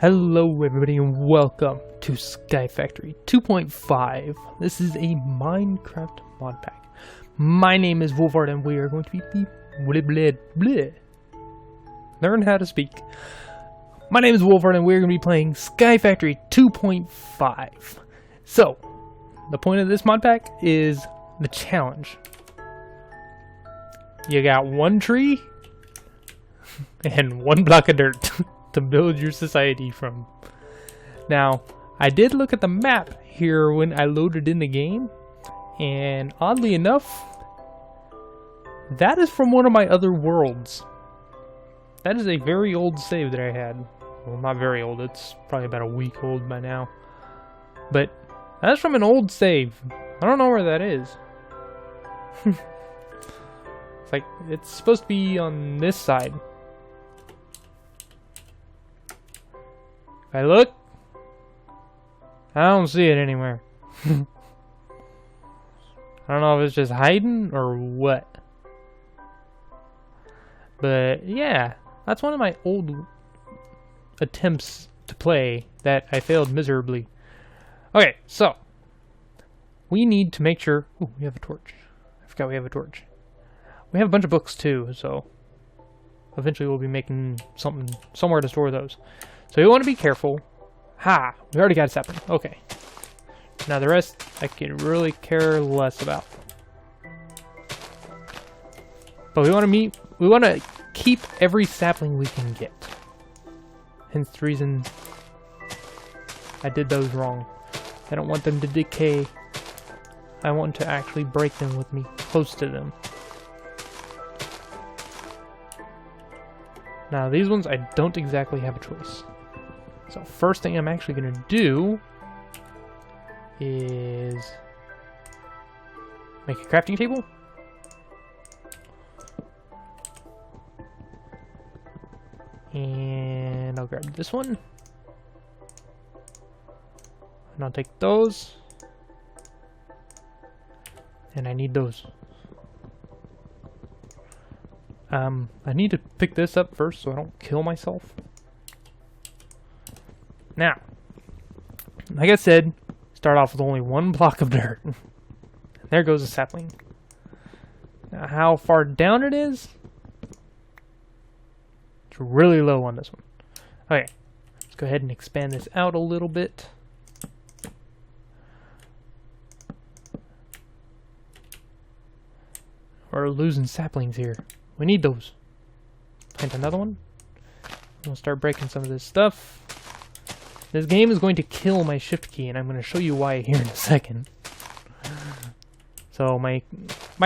Hello everybody and welcome to Sky Factory 2.5. This is a Minecraft mod pack. My name is Wolfhard and we are going to be learn how to speak. My name is Wolfhard and we're going to be playing Sky Factory 2.5. So, the point of this mod pack is the challenge. You got one tree and one block of dirt to build your society from. Now, I did look at the map here when I loaded in the game, and oddly enough, that is from one of my other worlds. That is a very old save that I had. Well, not very old, it's probably about a week old by now. But that's from an old save. I don't know where that is. It's like, it's supposed to be on this side. If I look, I don't see it anywhere. I don't know if it's just hiding or what. But yeah, that's one of my old attempts to play that I failed miserably. Okay, so we need to make sure. Ooh, we have a torch. I forgot we have a torch. We have a bunch of books too, so eventually we'll be making something somewhere to store those. So you want to be careful. Ha! We already got a sapling. Okay. Now the rest I can really care less about. But we want to keep every sapling we can get. Hence the reason I did those wrong. I don't want them to decay. I want to actually break them with me close to them. Now these ones I don't exactly have a choice. So first thing I'm actually going to do is make a crafting table. And I'll grab this one. And I'll take those. And I need those. I need to pick this up first so I don't kill myself. Now, like I said, start off with only one block of dirt. And there goes a sapling. Now, how far down it is? It's really low on this one. Okay, let's go ahead and expand this out a little bit. We're losing saplings here. We need those. Plant another one. We'll start breaking some of this stuff. This game is going to kill my shift key, and I'm going to show you why here in a second. So my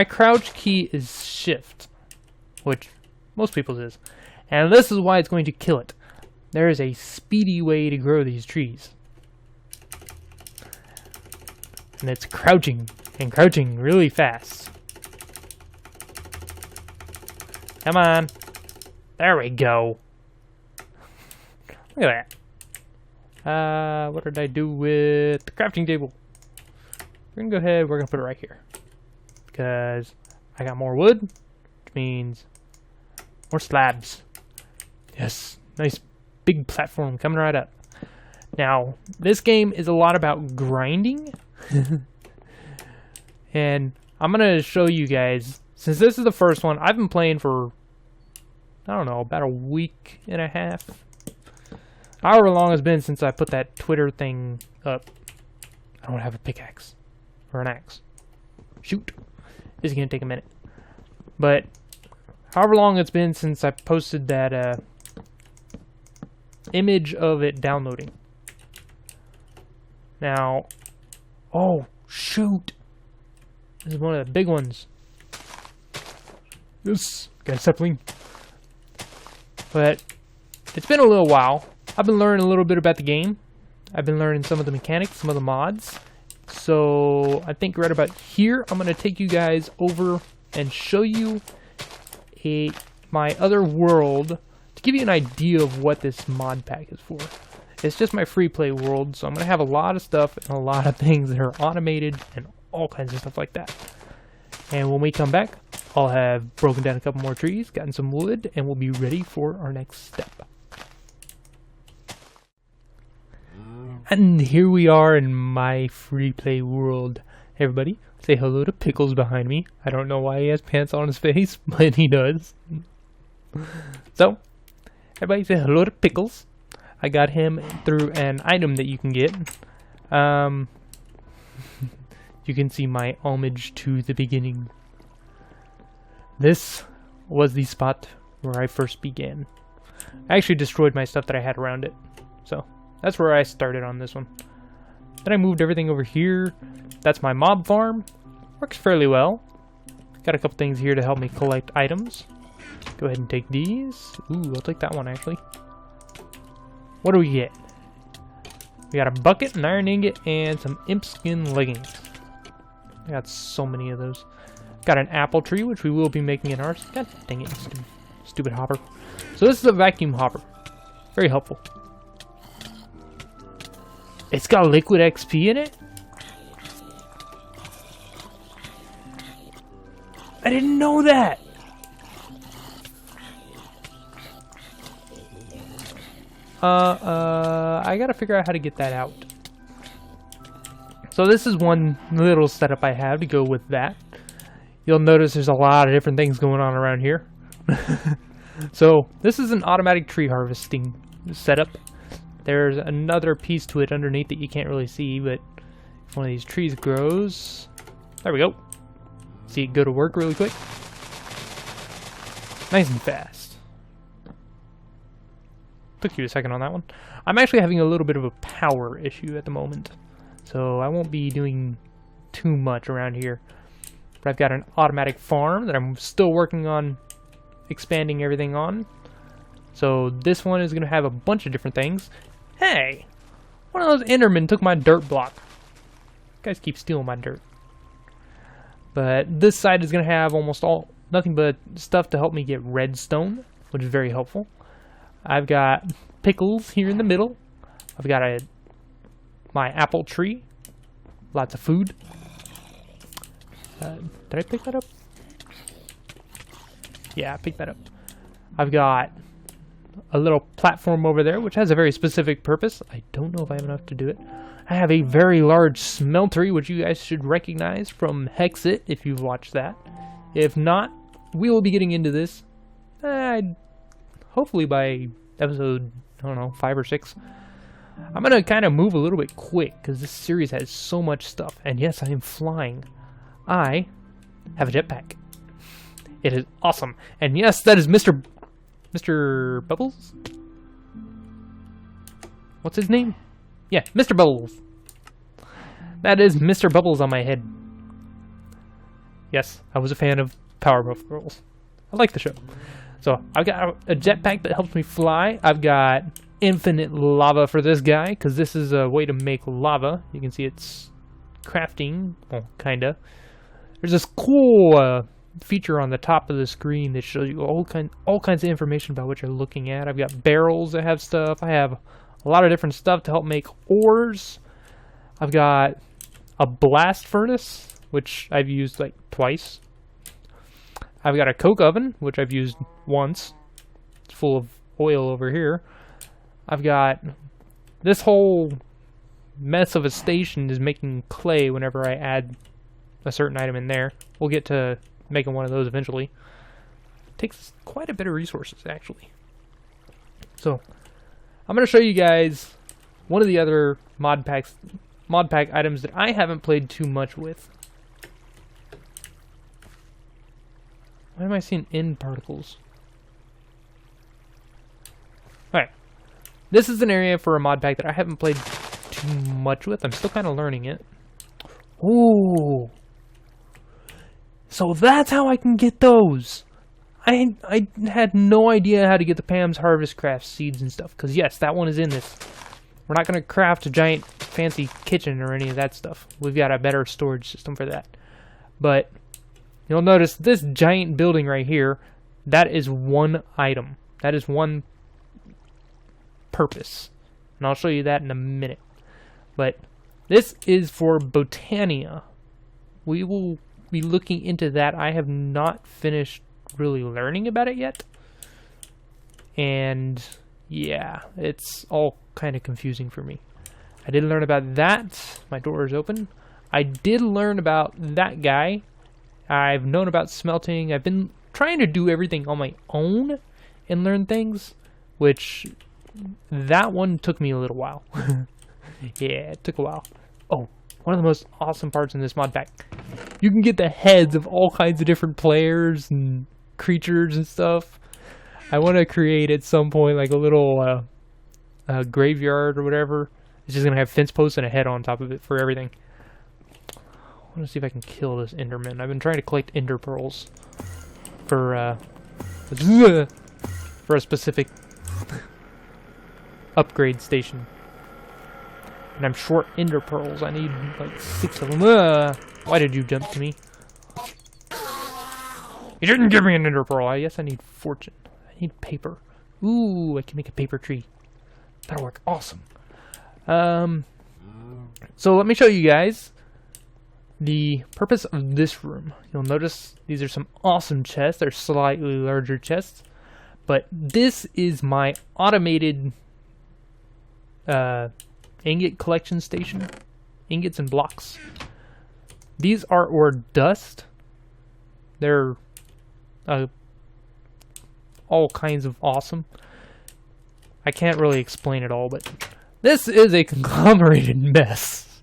crouch key is shift, which most people's is. And this is why it's going to kill it. There is a speedy way to grow these trees. And it's crouching, and crouching really fast. Come on. There we go. Look at that. What did I do with the crafting table? We're gonna go ahead, we're gonna put it right here. Because I got more wood, which means more slabs. Yes, nice big platform coming right up. Now, this game is a lot about grinding. And I'm gonna show you guys, since this is the first one, I've been playing for, I don't know, about a week and a half. However long it's been since I put that Twitter thing up. I don't have a pickaxe. Or an axe. Shoot. This is going to take a minute. But, however long it's been since I posted that image of it downloading. Now, oh, shoot. This is one of the big ones. Yes, got a sapling. But, it's been a little while. I've been learning a little bit about the game. I've been learning some of the mechanics, some of the mods. So I think right about here, I'm going to take you guys over and show you my other world to give you an idea of what this mod pack is for. It's just my free play world, so I'm going to have a lot of stuff and a lot of things that are automated and all kinds of stuff like that. And when we come back, I'll have broken down a couple more trees, gotten some wood, and we'll be ready for our next step. And here we are in my free play world. Hey everybody, say hello to Pickles behind me. I don't know why he has pants on his face, but he does. So, everybody say hello to Pickles. I got him through an item that you can get. You can see my homage to the beginning. This was the spot where I first began. I actually destroyed my stuff that I had around it. So, that's where I started on this one. Then I moved everything over here. That's my mob farm. Works fairly well. Got a couple things here to help me collect items. Go ahead and take these. Ooh, I'll take that one actually. What do we get? We got a bucket, an iron ingot, and some imp skin leggings. I got so many of those. Got an apple tree, which we will be making in ours. God dang it, stupid hopper. So this is a vacuum hopper. Very helpful. It's got liquid XP in it? I didn't know that! I gotta figure out how to get that out. So this is one little setup I have to go with that. You'll notice there's a lot of different things going on around here. So this is an automatic tree harvesting setup. There's another piece to it underneath that you can't really see, but if one of these trees grows... There we go. See it go to work really quick. Nice and fast. Took you a second on that one. I'm actually having a little bit of a power issue at the moment, so I won't be doing too much around here. But I've got an automatic farm that I'm still working on expanding everything on. So this one is going to have a bunch of different things. Hey! One of those Endermen took my dirt block. You guys keep stealing my dirt. But this side is going to have almost nothing but stuff to help me get redstone, which is very helpful. I've got pickles here in the middle. I've got my apple tree. Lots of food. Did I pick that up? Yeah, I picked that up. I've got a little platform over there, which has a very specific purpose. I don't know if I have enough to do it. I have a very large smeltery, which you guys should recognize from Hexit, if you've watched that. If not, we will be getting into this. Hopefully by episode, I don't know, 5 or 6. I'm going to kind of move a little bit quick, because this series has so much stuff. And yes, I am flying. I have a jetpack. It is awesome. And yes, that is Mr. Bubbles? What's his name? Yeah, Mr. Bubbles. That is Mr. Bubbles on my head. Yes, I was a fan of Powerpuff Girls. I like the show. So, I've got a jetpack that helps me fly. I've got infinite lava for this guy, because this is a way to make lava. You can see it's crafting. Well, kinda. There's this cool feature on the top of the screen that shows you all kinds of information about what you're looking at. I've got barrels that have stuff. I have a lot of different stuff to help make ores. I've got a blast furnace, which I've used like twice. I've got a coke oven, which I've used once. It's full of oil over here. I've got this whole mess of a station is making clay whenever I add a certain item in there. We'll get to making one of those eventually. It takes quite a bit of resources, actually. So, I'm going to show you guys one of the other mod pack items that I haven't played too much with. Why am I seeing end particles? Alright. This is an area for a mod pack that I haven't played too much with. I'm still kind of learning it. Ooh. So that's how I can get those. I had no idea how to get the Pam's Harvest Craft seeds and stuff. Because yes, that one is in this. We're not going to craft a giant fancy kitchen or any of that stuff. We've got a better storage system for that. But you'll notice this giant building right here, that is one item. That is one purpose. And I'll show you that in a minute. But this is for Botania. We will be looking into that. I have not finished really learning about it yet. And yeah, it's all kind of confusing for me. I did learn about that. My door is open. I did learn about that guy. I've known about smelting. I've been trying to do everything on my own and learn things, which that one took me a little while. Yeah, it took a while. Oh, one of the most awesome parts in this mod pack. You can get the heads of all kinds of different players and creatures and stuff. I want to create at some point like a little graveyard or whatever. It's just going to have fence posts and a head on top of it for everything. I want to see if I can kill this Enderman. I've been trying to collect Ender Pearls for a specific upgrade station. And I'm short Ender Pearls. I need like 6 of them. Why did you jump to me? You didn't give me an Ender Pearl. I guess I need fortune. I need paper. Ooh, I can make a paper tree. That'll work awesome. So let me show you guys the purpose of this room. You'll notice these are some awesome chests. They're slightly larger chests. But this is my automated ingot collection station. Ingots and blocks. These are ore dust. They're all kinds of awesome. I can't really explain it all, but this is a conglomerated mess.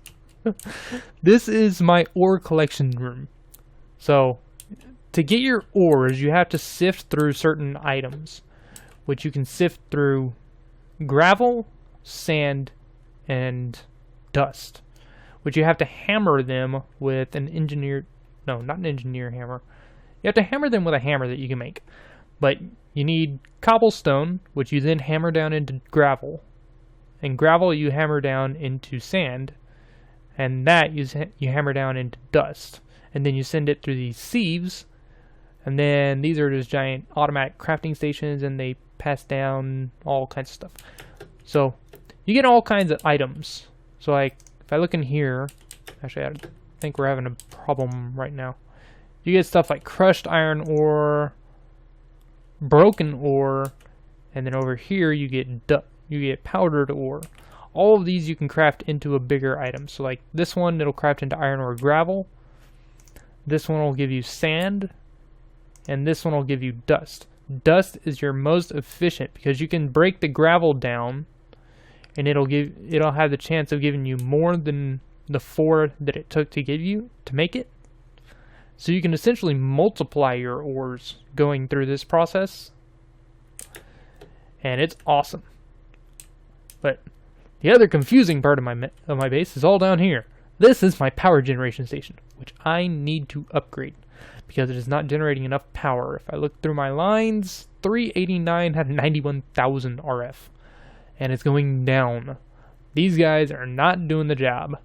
This is my ore collection room. So, to get your ores, you have to sift through certain items, which you can sift through gravel, sand, and dust, which you have to hammer them with an engineer. No, not an engineer hammer. You have to hammer them with a hammer that you can make. But you need cobblestone, which you then hammer down into gravel. And gravel you hammer down into sand. And that you hammer down into dust. And then you send it through these sieves. And then these are just giant automatic crafting stations, and they pass down all kinds of stuff. So you get all kinds of items. So like, if I look in here, actually I think we're having a problem right now. You get stuff like crushed iron ore, broken ore, and then over here you get powdered ore. All of these you can craft into a bigger item. So like this one, it'll craft into iron ore gravel. This one will give you sand, and this one will give you dust. Dust is your most efficient because you can break the gravel down, and it'll have the chance of giving you more than the 4 that it took to give you to make it. So you can essentially multiply your ores going through this process, and it's awesome. But the other confusing part of my base is all down here. This is my power generation station, which I need to upgrade because it is not generating enough power. If I look through my lines, 389 had 91,000 RF, and it's going down. These guys are not doing the job.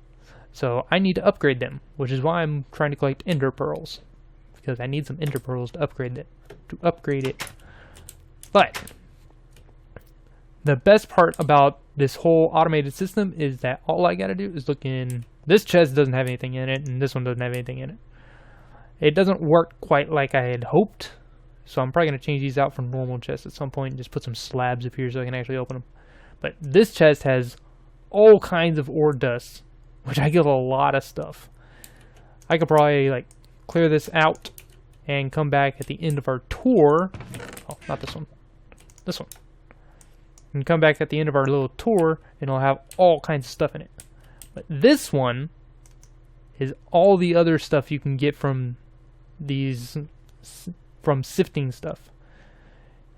So I need to upgrade them, which is why I'm trying to collect Ender Pearls, because I need some Ender Pearls to upgrade it. But the best part about this whole automated system is that all I gotta do is look in. This chest doesn't have anything in it, and this one doesn't have anything in it. It doesn't work quite like I had hoped, so I'm probably gonna change these out for normal chests at some point and just put some slabs up here so I can actually open them. But this chest has all kinds of ore dust, which I get a lot of stuff. I could probably like clear this out and come back at the end of our tour. Oh, not this one. This one. And come back at the end of our little tour, and it'll have all kinds of stuff in it. But this one is all the other stuff you can get from sifting stuff.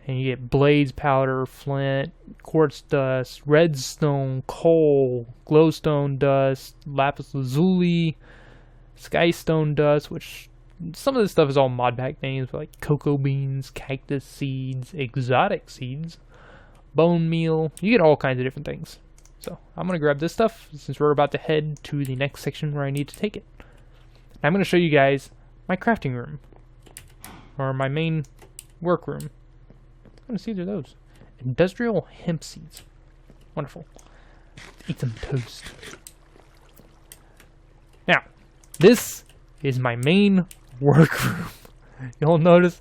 And you get blades, powder, flint, quartz dust, redstone, coal, glowstone dust, lapis lazuli, skystone dust, which some of this stuff is all mod pack names, but like cocoa beans, cactus seeds, exotic seeds, bone meal. You get all kinds of different things. So I'm going to grab this stuff since we're about to head to the next section where I need to take it. And I'm going to show you guys my crafting room, or my main work room. What kind of seeds are those? Industrial hemp seeds. Wonderful. Eat some toast. Now, this is my main workroom. You'll notice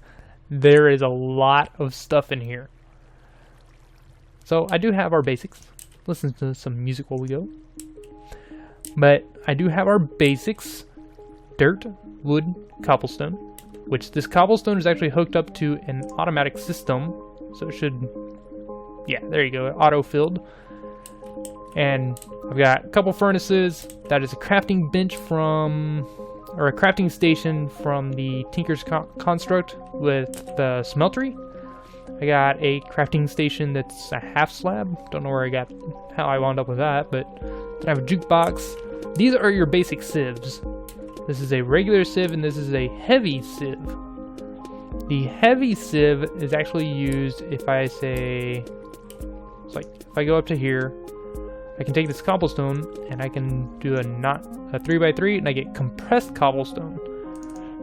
there is a lot of stuff in here. So I do have our basics. Listen to some music while we go. But I do have our basics: dirt, wood, cobblestone. Which this cobblestone is actually hooked up to an automatic system, so it should, yeah, there you go, auto-filled. And I've got a couple furnaces. That is a crafting bench from, or a crafting station from the Tinker's Construct with the smeltery. I got a crafting station that's a half slab. Don't know where I got, how I wound up with that, but then I have a jukebox. These are your basic sieves. This is a regular sieve and this is a heavy sieve. The heavy sieve is actually used if I say, it's like if I go up to here, I can take this cobblestone and I can do a 3x3 and I get compressed cobblestone.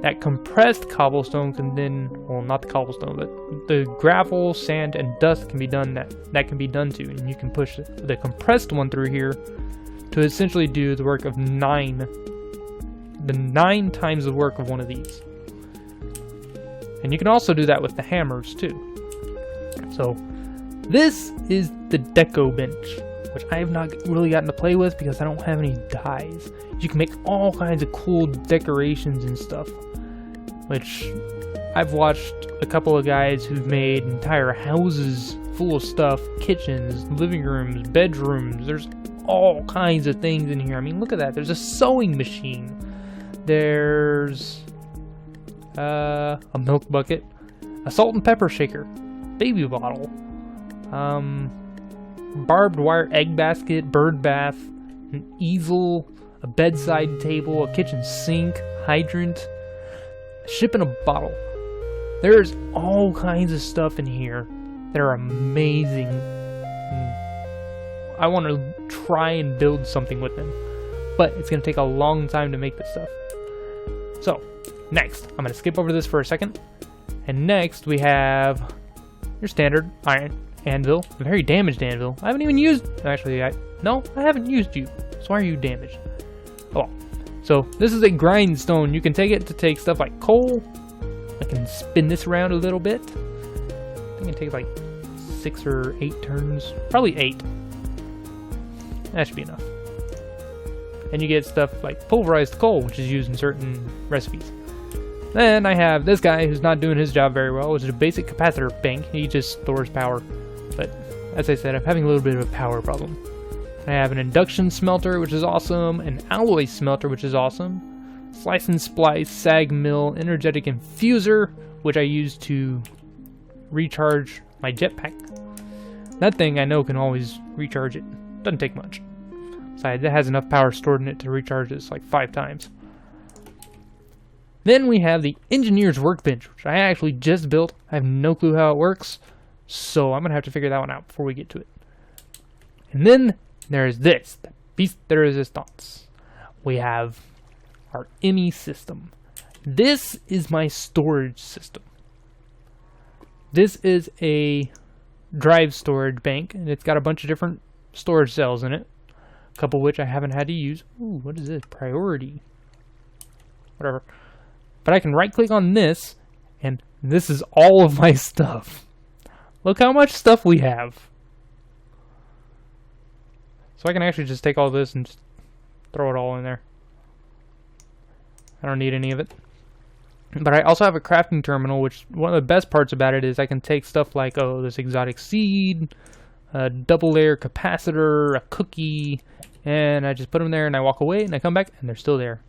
That compressed cobblestone can then, well, not the cobblestone, but the gravel, sand, and dust can be done, that can be done too. And you can push the compressed one through here to essentially do the work of 9 times the work of one of these. And you can also do that with the hammers too. So this is the deco bench, which I have not really gotten to play with because I don't have any dyes. You can make all kinds of cool decorations and stuff, which I've watched a couple of guys who've made entire houses full of stuff, kitchens, living rooms, bedrooms. There's all kinds of things in here. I mean, look at that. There's a sewing machine. There's a milk bucket, a salt and pepper shaker, baby bottle, barbed wire egg basket, bird bath, an easel, a bedside table, a kitchen sink, hydrant, a ship in a bottle. There's all kinds of stuff in here that are amazing. I want to try and build something with them, but it's going to take a long time to make this stuff. So, next, I'm going to skip over this for a second, and next we have your standard iron anvil, a very damaged anvil. I haven't even used, actually, I haven't used you, so why are you damaged? Oh, so this is a grindstone. You can take it to take stuff like coal. I can spin this around a little bit. I think it takes like 6 or 8 turns, probably 8. That should be enough. And you get stuff like pulverized coal, which is used in certain recipes. Then I have this guy who's not doing his job very well, which is a basic capacitor bank. He just stores power. But as I said, I'm having a little bit of a power problem. I have an induction smelter, which is awesome, an alloy smelter, which is awesome, slice and splice, sag mill, energetic infuser, which I use to recharge my jetpack. That thing I know can always recharge it. Doesn't take much. Besides, it has enough power stored in it to recharge this like 5 times. Then we have the engineer's workbench, which I actually just built. I have no clue how it works, so I'm going to have to figure that one out before we get to it. And then there's this, the piece de resistance. We have our ME system. This is my storage system. This is a drive storage bank, and it's got a bunch of different storage cells in it. A couple which I haven't had to use. Ooh, what is this? Priority. Whatever. But I can right click on this, and this is all of my stuff. Look how much stuff we have. So I can actually just take all this and just throw it all in there. I don't need any of it. But I also have a crafting terminal, which one of the best parts about it is I can take stuff like, oh, this exotic seed, a double layer capacitor, a cookie, and I just put them there and I walk away and I come back and they're still there.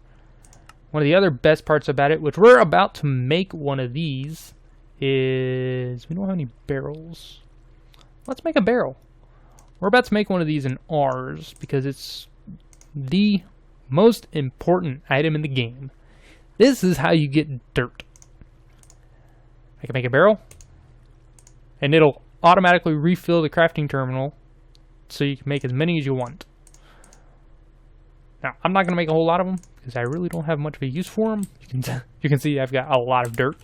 One of the other best parts about it, which we're about to make one of these, is we don't have any barrels. Let's make a barrel. We're about to make one of these in ours because it's the most important item in the game. This is how you get dirt. I can make a barrel, and it'll automatically refill the crafting terminal so you can make as many as you want. Now, I'm not going to make a whole lot of them because I really don't have much of a use for them. You can see I've got a lot of dirt.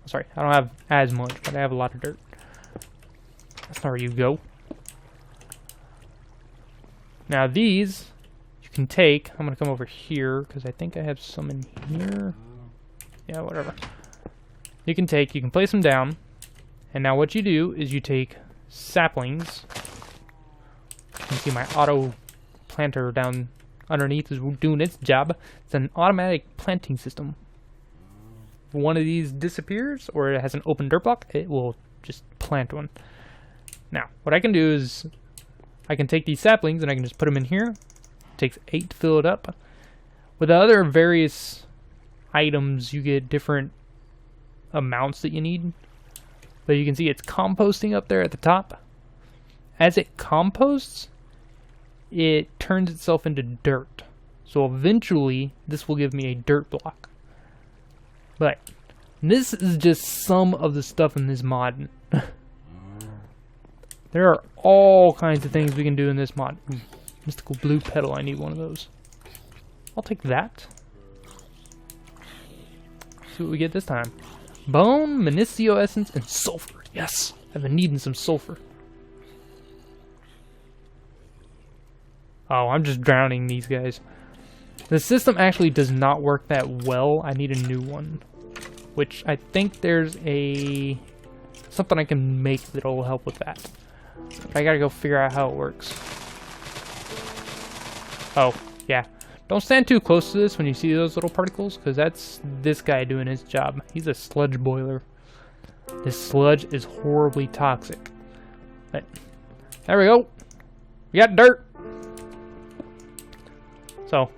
Sorry, I don't have as much, but I have a lot of dirt. That's not where you go. Now these, you can take, I'm going to come over here because I think I have some in here. Yeah, whatever. You can place them down. And now what you do is you take saplings. You can see my auto planter down underneath is doing its job. It's an automatic planting system. If one of these disappears or it has an open dirt block, it will just plant one. Now, what I can do is I can take these saplings and I can just put them in here. It takes 8 to fill it up. With the other various items, you get different amounts that you need. But you can see it's composting up there at the top. As it composts, it turns itself into dirt. So eventually, this will give me a dirt block. But this is just some of the stuff in this mod. There are all kinds of things we can do in this mod. Mystical blue petal, I need one of those. I'll take that. See what we get this time. Bone, Minicio Essence, and Sulfur. Yes! I've been needing some sulfur. Oh, I'm just drowning these guys. The system actually does not work that well. I need a new one. Which I think there's something I can make that'll help with that. But I gotta go figure out how it works. Oh, yeah. Don't stand too close to this when you see those little particles, because that's this guy doing his job. He's a sludge boiler. This sludge is horribly toxic. But there we go. We got dirt. So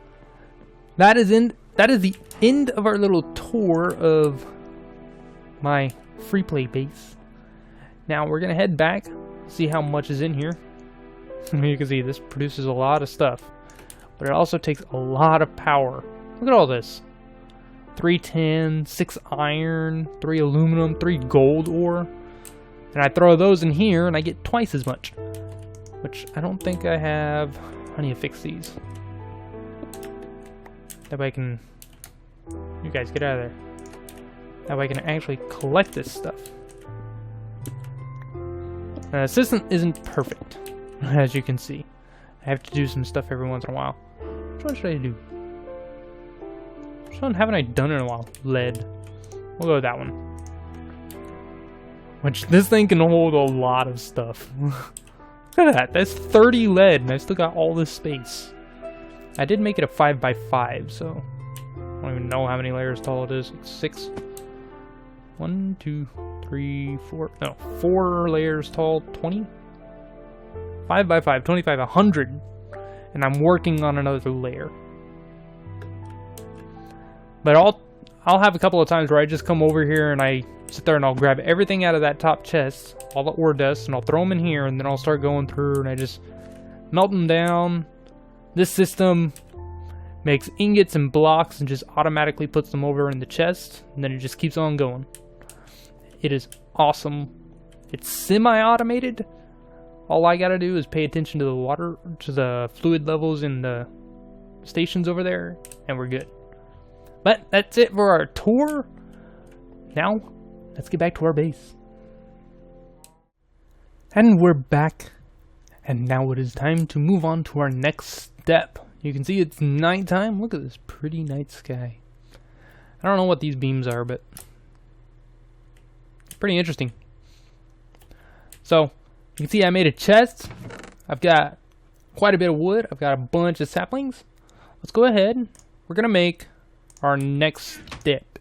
that is the end of our little tour of my free play base. Now we're gonna head back, see how much is in here. You can see this produces a lot of stuff, but it also takes a lot of power. Look at all this. 3 tin, 6 iron, 3 aluminum, 3 gold ore. And I throw those in here and I get twice as much. Which I don't think I have. I need to fix these. That way I can... You guys get out of there. That way I can actually collect this stuff. Now the system isn't perfect, as you can see. I have to do some stuff every once in a while. Which one should I do? Which one haven't I done in a while? Lead. We'll go with that one. Which, this thing can hold a lot of stuff. Look at that. That's 30 lead, and I still got all this space. I did make it a 5x5, so I don't even know how many layers tall it is. It's 6. 1, 2, 3, 4. No, 4 layers tall. 20. 5x5, 25, 100. And I'm working on another layer. But I'll have a couple of times where I just come over here and I sit there and I'll grab everything out of that top chest, all the ore dust, and I'll throw them in here, and then I'll start going through and I just melt them down. This system makes ingots and blocks and just automatically puts them over in the chest, and then it just keeps on going. It is awesome. It's semi-automated. All I gotta do is pay attention to the water, to the fluid levels in the stations over there, and we're good. But that's it for our tour. Now, let's get back to our base. And we're back. And now it is time to move on to our next step. You can see it's nighttime. Look at this pretty night sky. I don't know what these beams are, but it's pretty interesting. So, you can see I made a chest. I've got quite a bit of wood. I've got a bunch of saplings. Let's go ahead. We're going to make our next step,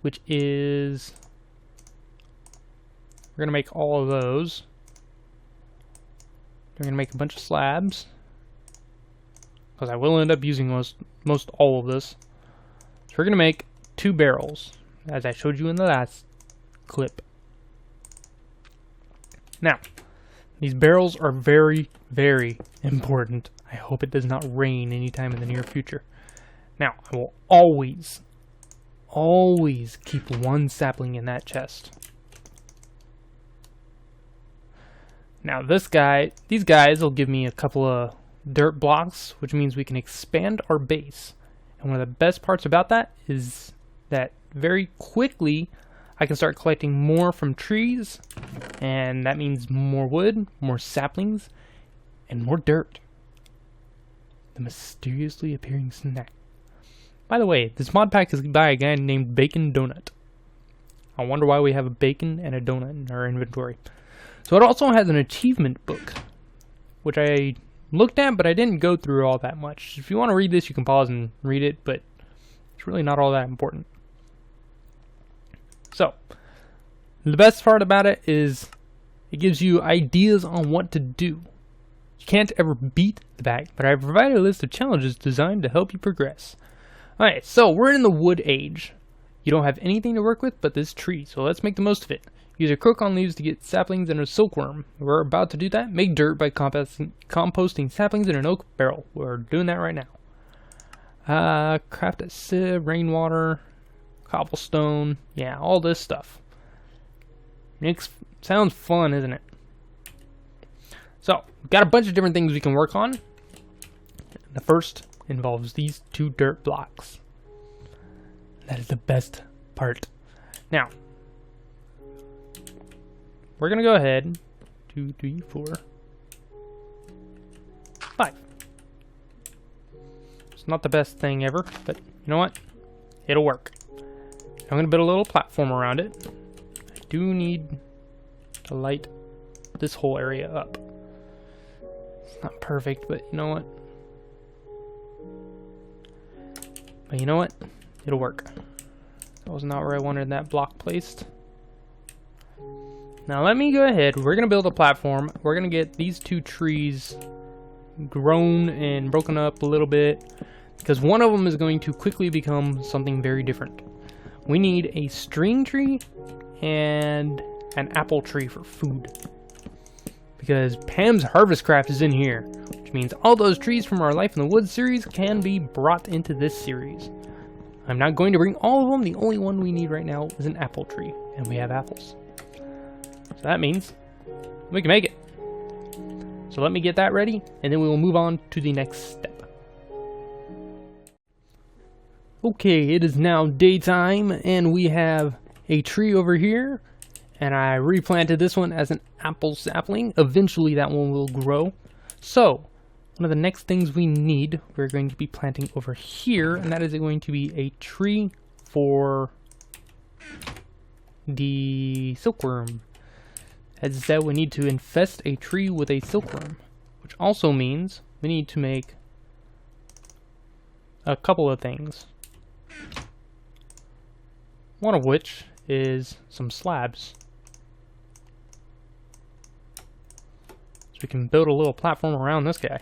which is we're going to make all of those. We're going to make a bunch of slabs, because I will end up using most all of this. So we're going to make 2 barrels, as I showed you in the last clip. Now, these barrels are very, very important. I hope it does not rain anytime in the near future. Now, I will always keep 1 sapling in that chest. Now these guys will give me a couple of dirt blocks, which means we can expand our base. And one of the best parts about that is that very quickly I can start collecting more from trees, and that means more wood, more saplings, and more dirt. The mysteriously appearing snack. By the way, this mod pack is by a guy named Bacon Donut. I wonder why we have a bacon and a donut in our inventory. So it also has an achievement book, which I looked at, but I didn't go through all that much. If you want to read this, you can pause and read it, but it's really not all that important. So, the best part about it is it gives you ideas on what to do. You can't ever beat the bag, but I provided a list of challenges designed to help you progress. Alright, so we're in the wood age. You don't have anything to work with but this tree, so let's make the most of it. Use a crook on leaves to get saplings and a silkworm. We're about to do that. Make dirt by composting saplings in an oak barrel. We're doing that right now. Craft a sieve, rainwater, cobblestone. Yeah, all this stuff. Sounds fun, isn't it? So, we've got a bunch of different things we can work on. The first involves these 2 dirt blocks. That is the best part. Now, we're going to go ahead. 2, 3, 4, 5. It's not the best thing ever, but you know what? It'll work. I'm going to build a little platform around it. I do need to light this whole area up. It's not perfect, but you know what? But you know what? It'll work. That was not where I wanted that block placed. Now let me go ahead. We're going to build a platform. We're going to get these 2 trees grown and broken up a little bit, because one of them is going to quickly become something very different. We need a string tree and an apple tree for food, because Pam's Harvest Craft is in here, which means all those trees from our Life in the Woods series can be brought into this series. I'm not going to bring all of them. The only one we need right now is an apple tree, and we have apples. So that means we can make it. So let me get that ready, and then we will move on to the next step. Okay, it is now daytime, and we have a tree over here, and I replanted this one as an apple sapling. Eventually that one will grow. So, one of the next things we need, we're going to be planting over here, and that is going to be a tree for the silkworm. As I said, we need to infest a tree with a silkworm, which also means we need to make a couple of things. One of which is some slabs. So we can build a little platform around this guy.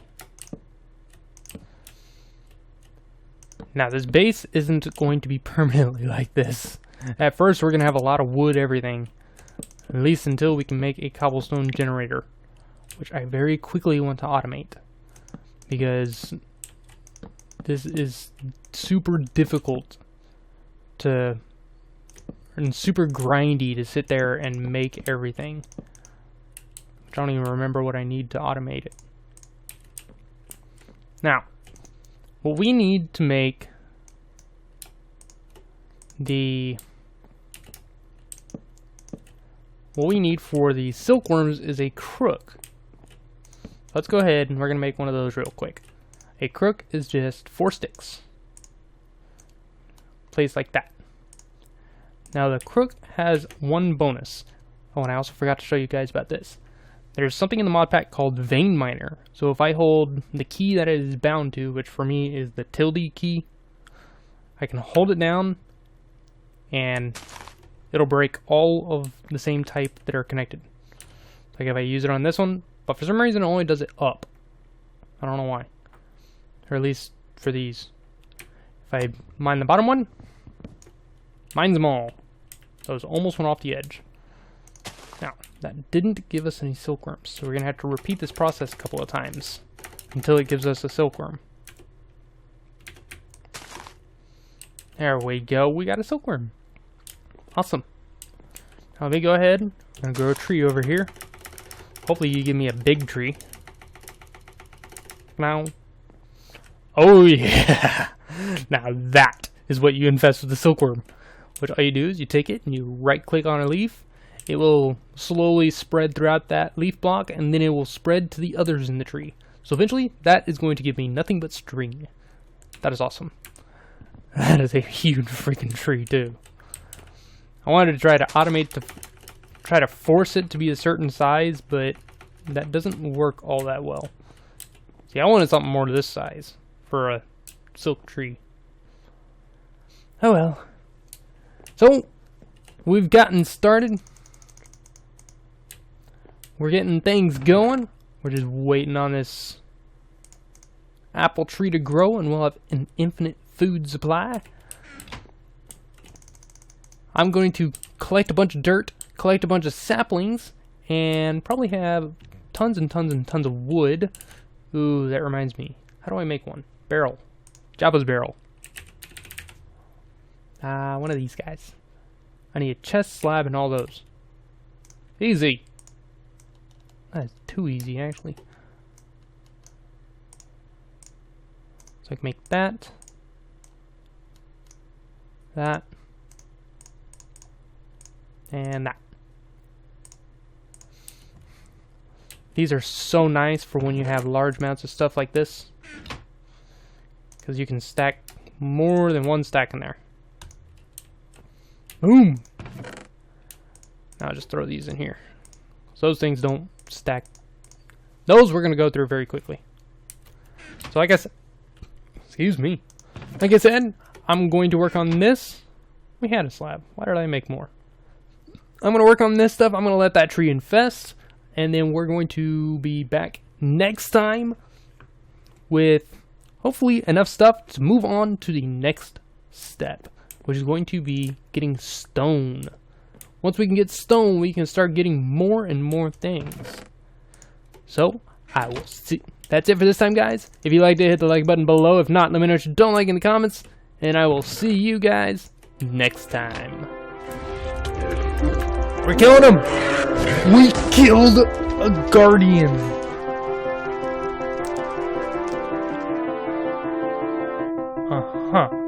Now this base isn't going to be permanently like this. At first we're going to have a lot of wood everything. At least until we can make a cobblestone generator, which I very quickly want to automate, because this is super difficult to, and super grindy to sit there and make everything. I don't even remember what I need to automate it. Now, what we need to make what we need for the silkworms is a crook. Let's go ahead and we're going to make one of those real quick. A crook is just 4 sticks. Placed like that. Now the crook has one bonus. Oh, and I also forgot to show you guys about this. There's something in the mod pack called Vein Miner. So if I hold the key that it is bound to, which for me is the tilde key, I can hold it down and it'll break all of the same type that are connected. Like if I use it on this one, but for some reason it only does it up. I don't know why. Or at least for these. If I mine the bottom one, mines them all. Those almost went off the edge. Now, that didn't give us any silkworms, so we're going to have to repeat this process a couple of times until it gives us a silkworm. There we go, we got a silkworm. Awesome. Now let me go ahead, I'm going to grow a tree over here. Hopefully you give me a big tree. Now, oh yeah! Now that is what you infest with the silkworm. Which all you do is you take it and you right click on a leaf. It will slowly spread throughout that leaf block, and then it will spread to the others in the tree. So eventually, that is going to give me nothing but string. That is awesome. That is a huge freaking tree, too. I wanted to try to automate try to force it to be a certain size, but that doesn't work all that well. See, I wanted something more to this size for a silk tree. Oh well. So, we've gotten started. We're getting things going. We're just waiting on this apple tree to grow, and we'll have an infinite food supply. I'm going to collect a bunch of dirt, collect a bunch of saplings, and probably have tons and tons and tons of wood. Ooh, that reminds me. How do I make one? Barrel. Jabba's barrel. One of these guys. I need a chest, slab, and all those. Easy. That's too easy, actually. So I can make that. That. And that. These are so nice for when you have large amounts of stuff like this, because you can stack more than one stack in there. Boom! Now I'll just throw these in here. So those things don't stack. Those we're going to go through very quickly. So like I said, excuse me. Like I said, I'm going to work on this. We had a slab. Why did I make more? I'm going to work on this stuff. I'm going to let that tree infest. And then we're going to be back next time with hopefully enough stuff to move on to the next step, which is going to be getting stone. Once we can get stone, we can start getting more and more things. So, I will see. That's it for this time, guys. If you liked it, hit the like button below. If not, let me know what you don't like in the comments. And I will see you guys next time. We're killing him! We killed a guardian! Uh-huh.